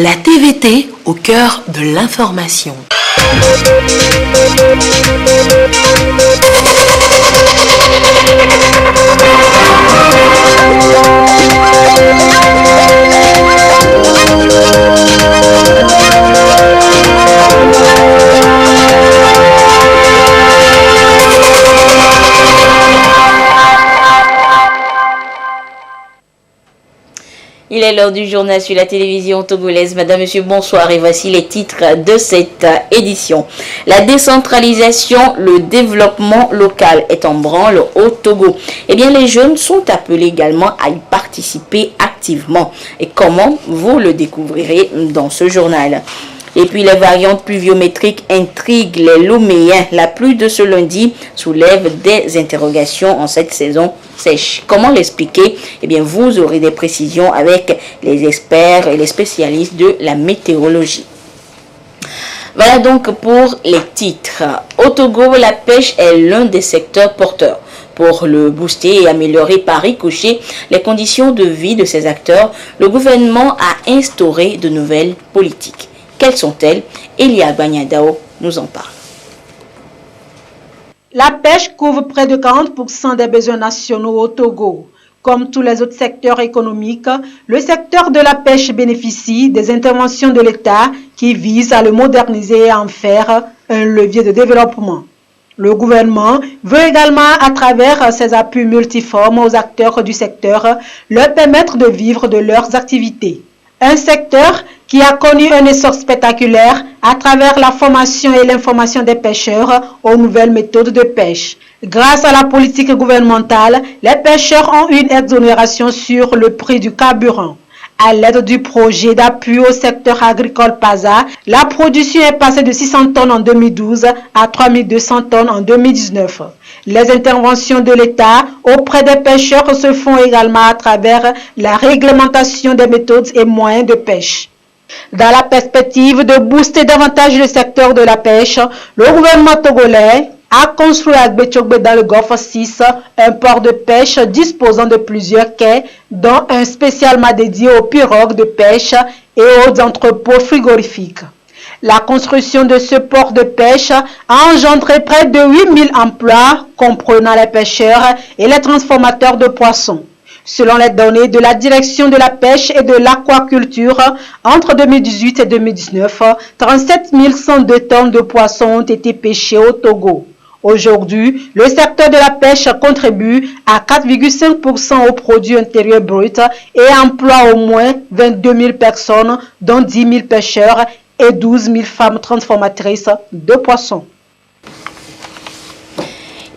La TVT au cœur de l'information. Il est l'heure du journal sur la télévision togolaise. Madame, monsieur, bonsoir et voici les titres de cette édition. La décentralisation, le développement local est en branle au Togo. Eh bien, les jeunes sont appelés également à y participer activement. Et comment? Vous le découvrirez dans ce journal. Et puis les variantes pluviométriques intriguent les Loméens. La pluie de ce lundi soulève des interrogations en cette saison sèche. Comment l'expliquer? Eh bien, vous aurez des précisions avec les experts et les spécialistes de la météorologie. Voilà donc pour les titres. Au Togo, la pêche est l'un des secteurs porteurs. Pour le booster et améliorer par ricochet les conditions de vie de ces acteurs, le gouvernement a instauré de nouvelles politiques. Quelles sont-elles? Elia Bagnadao nous en parle. La pêche couvre près de 40% des besoins nationaux au Togo. Comme tous les autres secteurs économiques, le secteur de la pêche bénéficie des interventions de l'État qui visent à le moderniser et à en faire un levier de développement. Le gouvernement veut également, à travers ses appuis multiformes aux acteurs du secteur, leur permettre de vivre de leurs activités. Un secteur qui a connu un essor spectaculaire à travers la formation et l'information des pêcheurs aux nouvelles méthodes de pêche. Grâce à la politique gouvernementale, les pêcheurs ont une exonération sur le prix du carburant. À l'aide du projet d'appui au secteur agricole PASA, la production est passée de 600 tonnes en 2012 à 3200 tonnes en 2019. Les interventions de l'État auprès des pêcheurs se font également à travers la réglementation des méthodes et moyens de pêche. Dans la perspective de booster davantage le secteur de la pêche, le gouvernement togolais a construit à Gbetchogbe dans le Golfe 6 un port de pêche disposant de plusieurs quais, dont un spécialement dédié aux pirogues de pêche et aux entrepôts frigorifiques. La construction de ce port de pêche a engendré près de 8000 emplois, comprenant les pêcheurs et les transformateurs de poissons. Selon les données de la direction de la pêche et de l'aquaculture, entre 2018 et 2019, 37 102 tonnes de poissons ont été pêchées au Togo. Aujourd'hui, le secteur de la pêche contribue à 4,5% au produit intérieur brut et emploie au moins 22 000 personnes, dont 10 000 pêcheurs et 12 000 femmes transformatrices de poissons.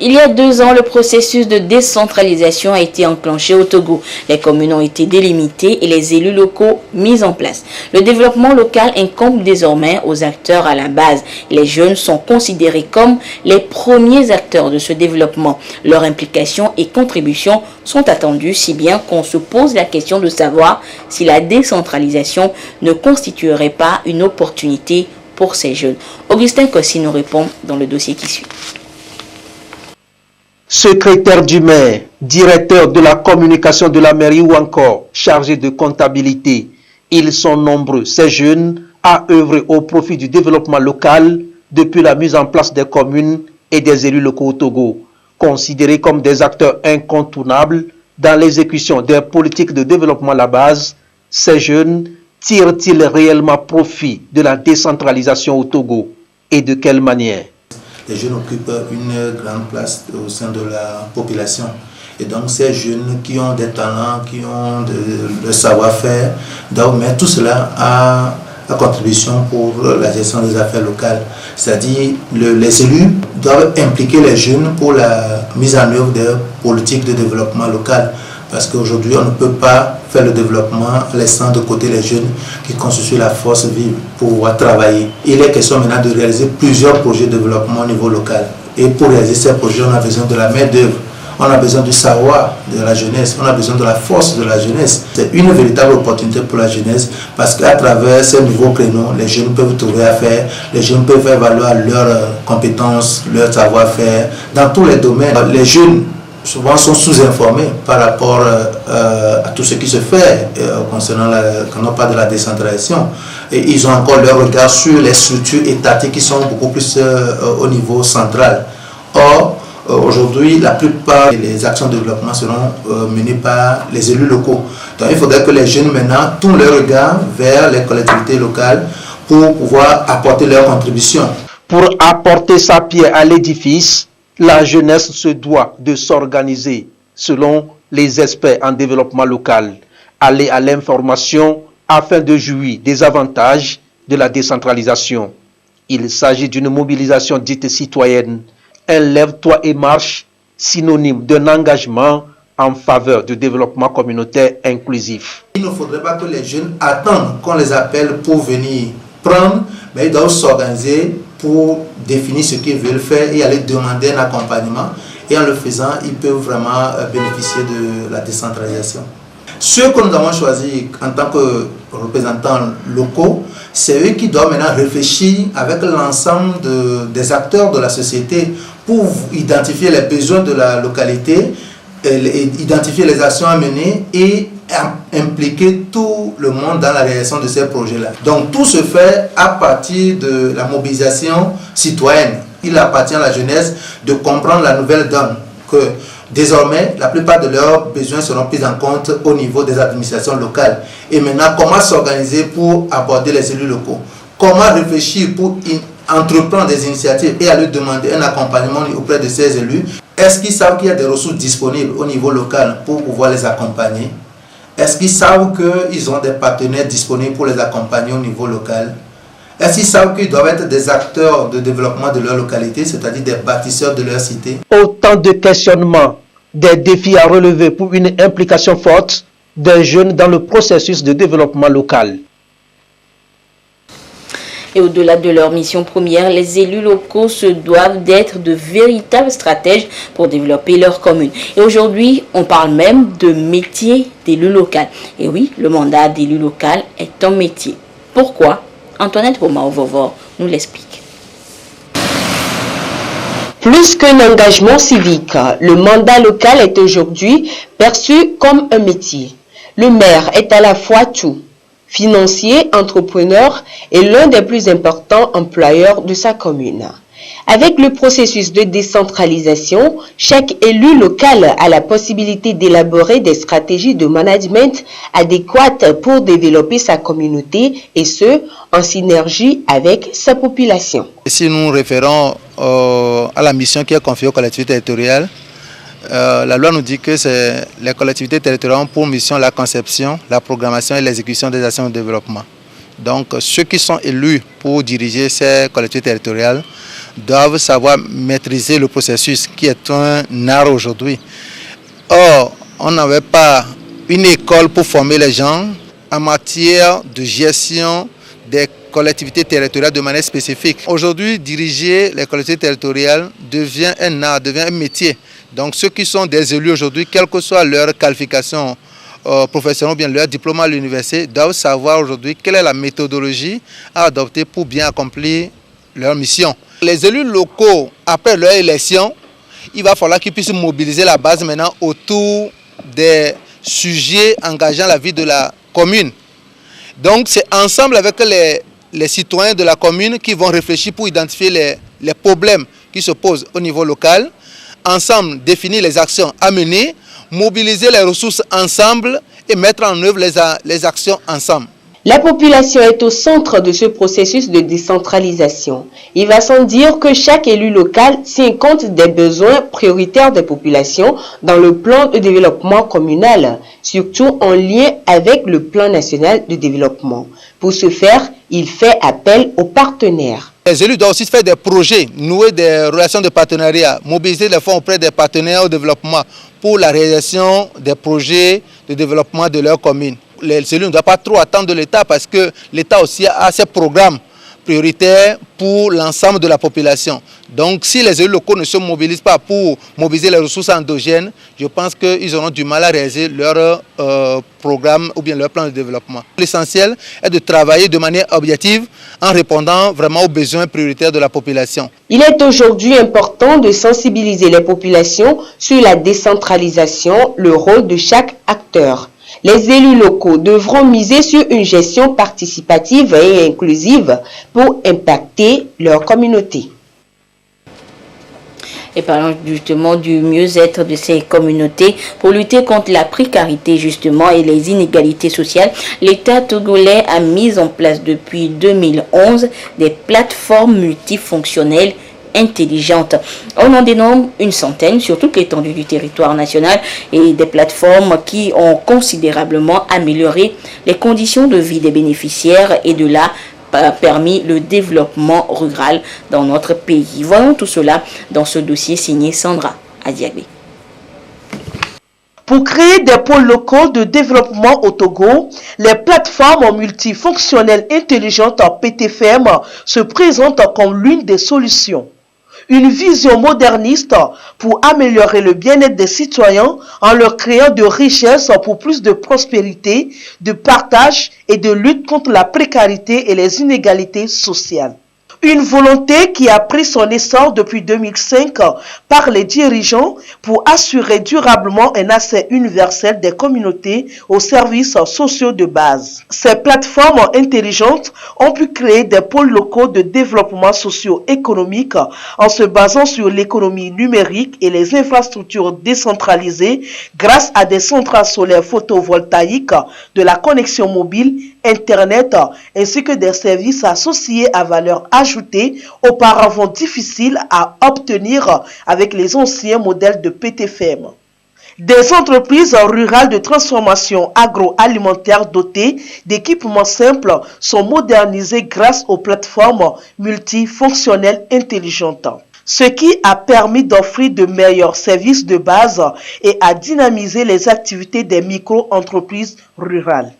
Il y a 2 ans, le processus de décentralisation a été enclenché au Togo. Les communes ont été délimitées et les élus locaux mis en place. Le développement local incombe désormais aux acteurs à la base. Les jeunes sont considérés comme les premiers acteurs de ce développement. Leur implication et contribution sont attendues, si bien qu'on se pose la question de savoir si la décentralisation ne constituerait pas une opportunité pour ces jeunes. Augustin Kossi nous répond dans le dossier qui suit. Secrétaire du maire, directeur de la communication de la mairie ou encore chargé de comptabilité. Ils sont nombreux, ces jeunes, à œuvrer au profit du développement local depuis la mise en place des communes et des élus locaux au Togo. Considérés comme des acteurs incontournables dans l'exécution des politiques de développement à la base, ces jeunes tirent-ils réellement profit de la décentralisation au Togo et de quelle manière? Les jeunes occupent une grande place au sein de la population. Et donc ces jeunes qui ont des talents, qui ont le savoir-faire, doivent mettre tout cela à la contribution pour la gestion des affaires locales. C'est-à-dire les élus doivent impliquer les jeunes pour la mise en œuvre des politiques de développement local. Parce qu'aujourd'hui, on ne peut pas faire le développement en laissant de côté les jeunes qui constituent la force vive pour pouvoir travailler. Il est question maintenant de réaliser plusieurs projets de développement au niveau local. Et pour réaliser ces projets, on a besoin de la main-d'œuvre, on a besoin du savoir de la jeunesse, on a besoin de la force de la jeunesse. C'est une véritable opportunité pour la jeunesse parce qu'à travers ces nouveaux créneaux, les jeunes peuvent trouver à faire, les jeunes peuvent faire valoir leurs compétences, leur savoir-faire dans tous les domaines. Les jeunes souvent sont sous-informés par rapport à tout ce qui se fait quand on parle de la décentralisation. Et ils ont encore leur regard sur les structures étatiques qui sont beaucoup plus au niveau central. Or, aujourd'hui, la plupart des actions de développement seront menées par les élus locaux. Donc il faudrait que les jeunes maintenant tournent leur regard vers les collectivités locales pour pouvoir apporter leur contribution. Pour apporter sa pierre à l'édifice, la jeunesse se doit de s'organiser selon les experts en développement local, aller à l'information afin de jouir des avantages de la décentralisation. Il s'agit d'une mobilisation dite citoyenne, un lève-toi et marche, synonyme d'un engagement en faveur du développement communautaire inclusif. Il ne faudrait pas que les jeunes attendent qu'on les appelle pour venir prendre, mais ils doivent s'organiser pour définir ce qu'ils veulent faire et aller demander un accompagnement. Et en le faisant, ils peuvent vraiment bénéficier de la décentralisation. Ceux que nous avons choisis en tant que représentants locaux, c'est eux qui doivent maintenant réfléchir avec l'ensemble des acteurs de la société pour identifier les besoins de la localité, identifier les actions à mener et impliquer tout le monde dans la réalisation de ces projets-là. Donc tout se fait à partir de la mobilisation citoyenne. Il appartient à la jeunesse de comprendre la nouvelle donne, que désormais la plupart de leurs besoins seront pris en compte au niveau des administrations locales. Et maintenant, comment s'organiser pour aborder les élus locaux? Comment réfléchir pour entreprendre des initiatives et aller demander un accompagnement auprès de ces élus? Est-ce qu'ils savent qu'il y a des ressources disponibles au niveau local pour pouvoir les accompagner? Est-ce qu'ils savent qu'ils ont des partenaires disponibles pour les accompagner au niveau local? Est-ce qu'ils savent qu'ils doivent être des acteurs de développement de leur localité, c'est-à-dire des bâtisseurs de leur cité? Autant de questionnements, des défis à relever pour une implication forte des jeunes dans le processus de développement local. Et au-delà de leur mission première, les élus locaux se doivent d'être de véritables stratèges pour développer leur commune. Et aujourd'hui, on parle même de métier d'élu local. Et oui, le mandat d'élu local est un métier. Pourquoi? Antoinette Romao-Vovor nous l'explique. Plus qu'un engagement civique, le mandat local est aujourd'hui perçu comme un métier. Le maire est à la fois tout. Financier, entrepreneur et l'un des plus importants employeurs de sa commune. Avec le processus de décentralisation, chaque élu local a la possibilité d'élaborer des stratégies de management adéquates pour développer sa communauté et ce, en synergie avec sa population. Si nous référons à la mission qui est confiée aux collectivités territoriales, la loi nous dit que les collectivités territoriales ont pour mission la conception, la programmation et l'exécution des actions de développement. Donc ceux qui sont élus pour diriger ces collectivités territoriales doivent savoir maîtriser le processus qui est un art aujourd'hui. Or, on n'avait pas une école pour former les gens en matière de gestion des collectivités territoriales de manière spécifique. Aujourd'hui, diriger les collectivités territoriales devient un art, devient un métier. Donc ceux qui sont des élus aujourd'hui, quelle que soit leur qualification professionnelle ou bien leur diplôme à l'université, doivent savoir aujourd'hui quelle est la méthodologie à adopter pour bien accomplir leur mission. Les élus locaux, après leur élection, il va falloir qu'ils puissent mobiliser la base maintenant autour des sujets engageant la vie de la commune. Donc c'est ensemble avec les citoyens de la commune qui vont réfléchir pour identifier les problèmes qui se posent au niveau local, ensemble définir les actions à mener, mobiliser les ressources ensemble et mettre en œuvre les actions ensemble. La population est au centre de ce processus de décentralisation. Il va sans dire que chaque élu local tient compte des besoins prioritaires des populations dans le plan de développement communal, surtout en lien avec le plan national de développement. Pour ce faire, il fait appel aux partenaires. Les élus doivent aussi faire des projets, nouer des relations de partenariat, mobiliser les fonds auprès des partenaires au développement pour la réalisation des projets de développement de leur commune. Les élus ne doivent pas trop attendre de l'État parce que l'État aussi a ses programmes prioritaire pour l'ensemble de la population. Donc si les élus locaux ne se mobilisent pas pour mobiliser les ressources endogènes, je pense qu'ils auront du mal à réaliser leur programme ou bien leur plan de développement. L'essentiel est de travailler de manière objective en répondant vraiment aux besoins prioritaires de la population. Il est aujourd'hui important de sensibiliser les populations sur la décentralisation, le rôle de chaque acteur. Les élus locaux devront miser sur une gestion participative et inclusive pour impacter leur communauté. Et parlons justement du mieux-être de ces communautés pour lutter contre la précarité justement et les inégalités sociales. L'État togolais a mis en place depuis 2011 des plateformes multifonctionnelles intelligentes. On en dénombre une centaine sur toute l'étendue du territoire national et des plateformes qui ont considérablement amélioré les conditions de vie des bénéficiaires et de là permis le développement rural dans notre pays. Voyons tout cela dans ce dossier signé Sandra Adiagbé. Pour créer des pôles locaux de développement au Togo, les plateformes multifonctionnelles intelligentes PTFM se présentent comme l'une des solutions. Une vision moderniste pour améliorer le bien-être des citoyens en leur créant de richesses pour plus de prospérité, de partage et de lutte contre la précarité et les inégalités sociales. Une volonté qui a pris son essor depuis 2005 par les dirigeants pour assurer durablement un accès universel des communautés aux services sociaux de base. Ces plateformes intelligentes ont pu créer des pôles locaux de développement socio-économique en se basant sur l'économie numérique et les infrastructures décentralisées grâce à des centrales solaires photovoltaïques, de la connexion mobile, Internet, ainsi que des services associés à valeur ajoutée auparavant difficiles à obtenir avec les anciens modèles de PTFM. Des entreprises rurales de transformation agroalimentaire dotées d'équipements simples sont modernisées grâce aux plateformes multifonctionnelles intelligentes, ce qui a permis d'offrir de meilleurs services de base et à dynamiser les activités des micro-entreprises rurales.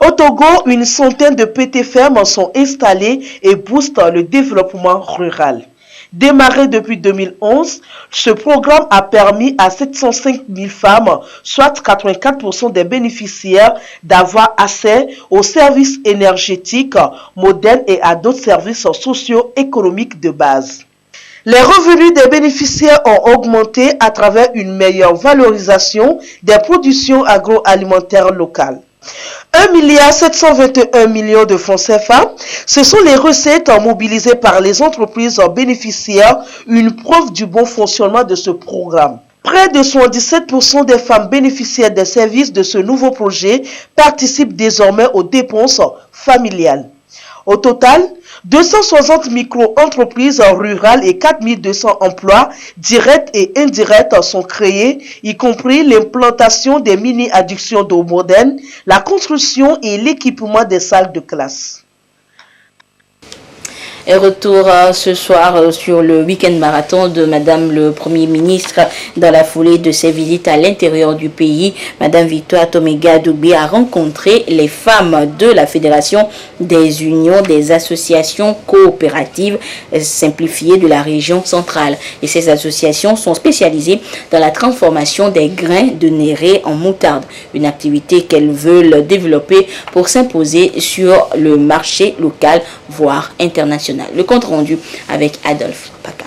Au Togo, une centaine de PTFM sont installés et boostent le développement rural. Démarré depuis 2011, ce programme a permis à 705 000 femmes, soit 84% des bénéficiaires, d'avoir accès aux services énergétiques modernes et à d'autres services socio-économiques de base. Les revenus des bénéficiaires ont augmenté à travers une meilleure valorisation des productions agroalimentaires locales. 1,721 milliard de francs CFA, ce sont les recettes mobilisées par les entreprises bénéficiaires, une preuve du bon fonctionnement de ce programme. Près de 77% des femmes bénéficiaires des services de ce nouveau projet participent désormais aux dépenses familiales. Au total, 260 micro-entreprises rurales et 4200 emplois directs et indirects sont créés, y compris l'implantation des mini-addictions d'eau modernes, la construction et l'équipement des salles de classe. Et retour ce soir sur le week-end marathon de Madame le Premier ministre. Dans la foulée de ses visites à l'intérieur du pays, Madame Victoire Tomiga-Doubé a rencontré les femmes de la Fédération des unions des associations coopératives simplifiées de la région centrale. Et ces associations sont spécialisées dans la transformation des grains de néré en moutarde, une activité qu'elles veulent développer pour s'imposer sur le marché local, voire international. Le compte rendu avec Adolphe Paca.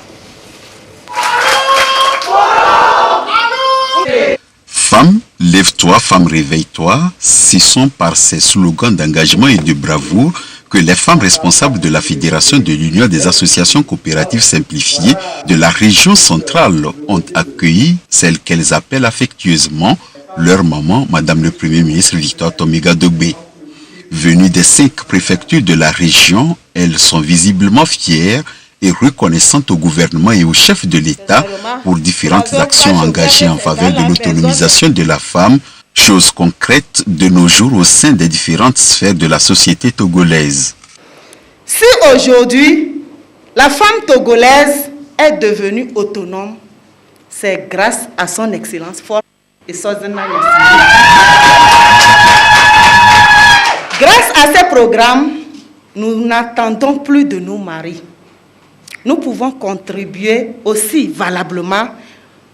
Femme, lève-toi, femme, réveille-toi. Ce sont par ces slogans d'engagement et de bravoure que les femmes responsables de la Fédération de l'Union des associations coopératives simplifiées de la région centrale ont accueilli celle qu'elles appellent affectueusement leur maman, Madame le Premier ministre Victoire Tomiga-Doubé. Venues des 5 préfectures de la région, elles sont visiblement fières et reconnaissantes au gouvernement et au chef de l'État pour différentes actions engagées en faveur de l'autonomisation de la femme, chose concrète de nos jours au sein des différentes sphères de la société togolaise. Si aujourd'hui, la femme togolaise est devenue autonome, c'est grâce à son excellence forte et Sozena Yassine. Grâce à ces programmes, nous n'attendons plus de nos maris. Nous pouvons contribuer aussi valablement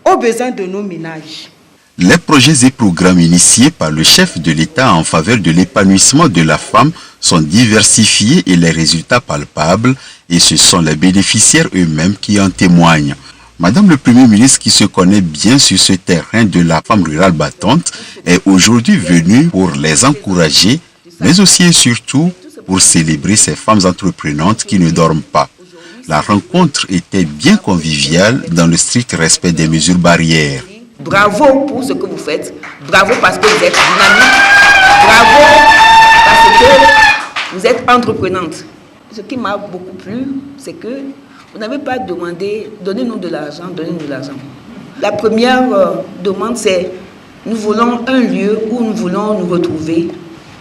aux besoins de nos ménages. Les projets et programmes initiés par le chef de l'État en faveur de l'épanouissement de la femme sont diversifiés et les résultats palpables, et ce sont les bénéficiaires eux-mêmes qui en témoignent. Madame le Premier ministre, qui se connaît bien sur ce terrain de la femme rurale battante, est aujourd'hui venue pour les encourager, mais aussi et surtout pour célébrer ces femmes entreprenantes qui ne dorment pas. La rencontre était bien conviviale dans le strict respect des mesures barrières. Bravo pour ce que vous faites, bravo parce que vous êtes dynamique, bravo parce que vous êtes entreprenante. Ce qui m'a beaucoup plu, c'est que vous n'avez pas demandé, donnez-nous de l'argent, donnez-nous de l'argent. La première demande, c'est nous voulons un lieu où nous voulons nous retrouver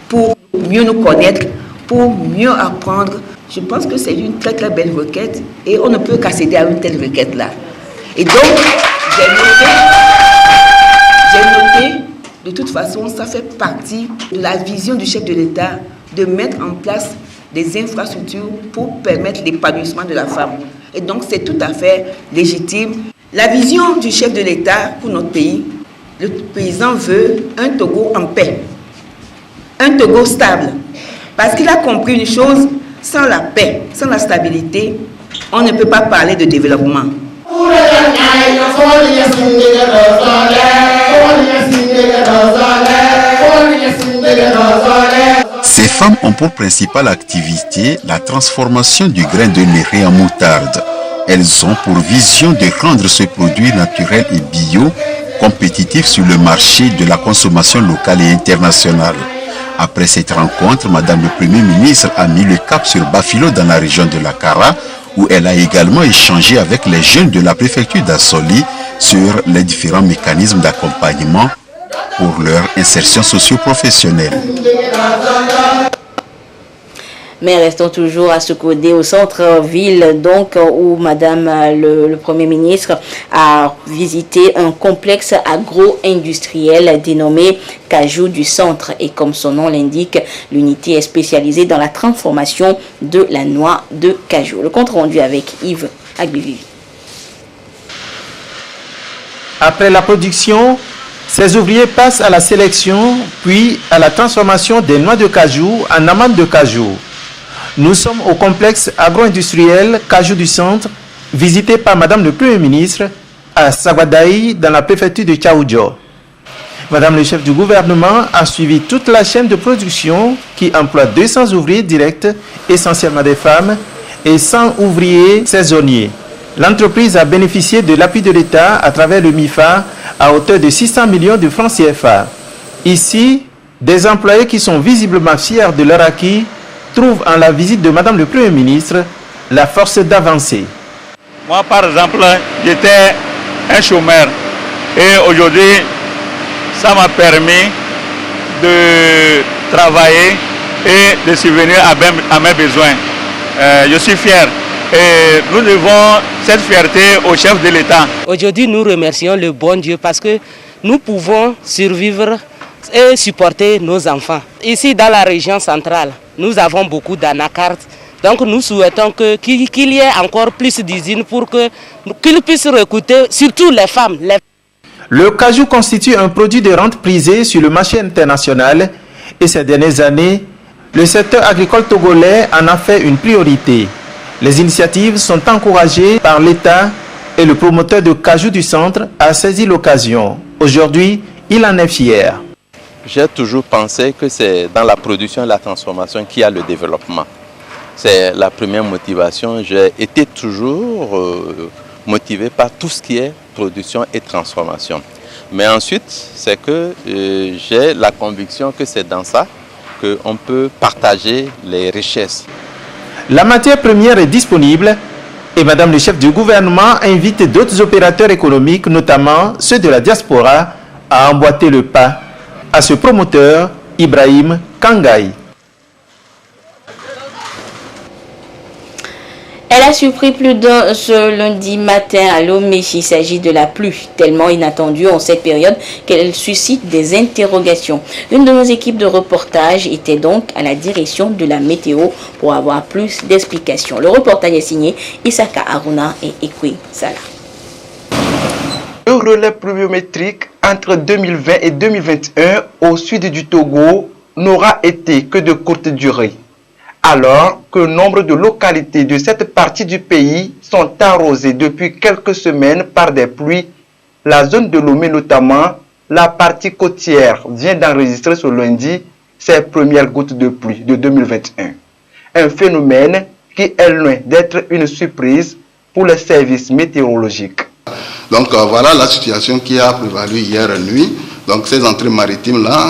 pour mieux nous connaître, pour mieux apprendre. Je pense que c'est une très très belle requête et on ne peut qu'accéder à une telle requête-là. Et donc, j'ai noté, de toute façon, ça fait partie de la vision du chef de l'État de mettre en place des infrastructures pour permettre l'épanouissement de la femme. Et donc, c'est tout à fait légitime. La vision du chef de l'État pour notre pays, le président veut un Togo en paix, un Togo stable. Parce qu'il a compris une chose, sans la paix, sans la stabilité, on ne peut pas parler de développement. Ces femmes ont pour principale activité la transformation du grain de néré en moutarde. Elles ont pour vision de rendre ce produit naturel et bio compétitif sur le marché de la consommation locale et internationale. Après cette rencontre, Madame le Premier ministre a mis le cap sur Bafilo dans la région de la Kara, où elle a également échangé avec les jeunes de la préfecture d'Assoli sur les différents mécanismes d'accompagnement pour leur insertion socio-professionnelle. Mais restons toujours à Sokodé, au centre-ville, donc, où Madame le Premier ministre a visité un complexe agro-industriel dénommé Cajou du Centre. Et comme son nom l'indique, l'unité est spécialisée dans la transformation de la noix de cajou. Le compte rendu avec Yves Agbivivi. Après la production, ces ouvriers passent à la sélection, puis à la transformation des noix de cajou en amandes de cajou. Nous sommes au complexe agro-industriel Cajou du Centre, visité par Madame le Premier ministre à Sagwadaï, dans la préfecture de Tchaoudjo. Madame le chef du gouvernement a suivi toute la chaîne de production qui emploie 200 ouvriers directs, essentiellement des femmes, et 100 ouvriers saisonniers. L'entreprise a bénéficié de l'appui de l'État à travers le MIFA à hauteur de 600 millions de francs CFA. Ici, des employés qui sont visiblement fiers de leur acquis trouvent en la visite de Madame le Premier ministre la force d'avancer. Moi, par exemple, j'étais un chômeur et aujourd'hui, ça m'a permis de travailler et de subvenir à mes besoins. Je suis fier et nous devons cette fierté au chef de l'État. Aujourd'hui, nous remercions le bon Dieu parce que nous pouvons survivre et supporter nos enfants. Ici, dans la région centrale, nous avons beaucoup d'anacards. Donc nous souhaitons qu'il y ait encore plus d'usines pour qu'ils puissent recruter, surtout les femmes. Le cajou constitue un produit de rente prisé sur le marché international et ces dernières années, le secteur agricole togolais en a fait une priorité. Les initiatives sont encouragées par l'État et le promoteur de Cajou du Centre a saisi l'occasion. Aujourd'hui, il en est fier. J'ai toujours pensé que c'est dans la production et la transformation qu'il y a le développement. C'est la première motivation. J'ai été toujours motivé par tout ce qui est production et transformation. Mais ensuite, c'est que j'ai la conviction que c'est dans ça qu'on peut partager les richesses. La matière première est disponible et Madame le chef du gouvernement invite d'autres opérateurs économiques, notamment ceux de la diaspora, à emboîter le pas à ce promoteur, Ibrahim Kangaï. Elle a surpris plus d'un ce lundi matin à Lomé. Il s'agit de la pluie tellement inattendue en cette période qu'elle suscite des interrogations. Une de nos équipes de reportage était donc à la direction de la météo pour avoir plus d'explications. Le reportage est signé Isaka Aruna et Ekwe Salah. Le relais pluviométrique entre 2020 et 2021 au sud du Togo n'aura été que de courte durée, alors que nombre de localités de cette partie du pays sont arrosées depuis quelques semaines par des pluies. La zone de Lomé notamment, la partie côtière, vient d'enregistrer ce lundi ses premières gouttes de pluie de 2021. Un phénomène qui est loin d'être une surprise pour les services météorologiques. Donc voilà la situation qui a prévalu hier nuit. Donc ces entrées maritimes-là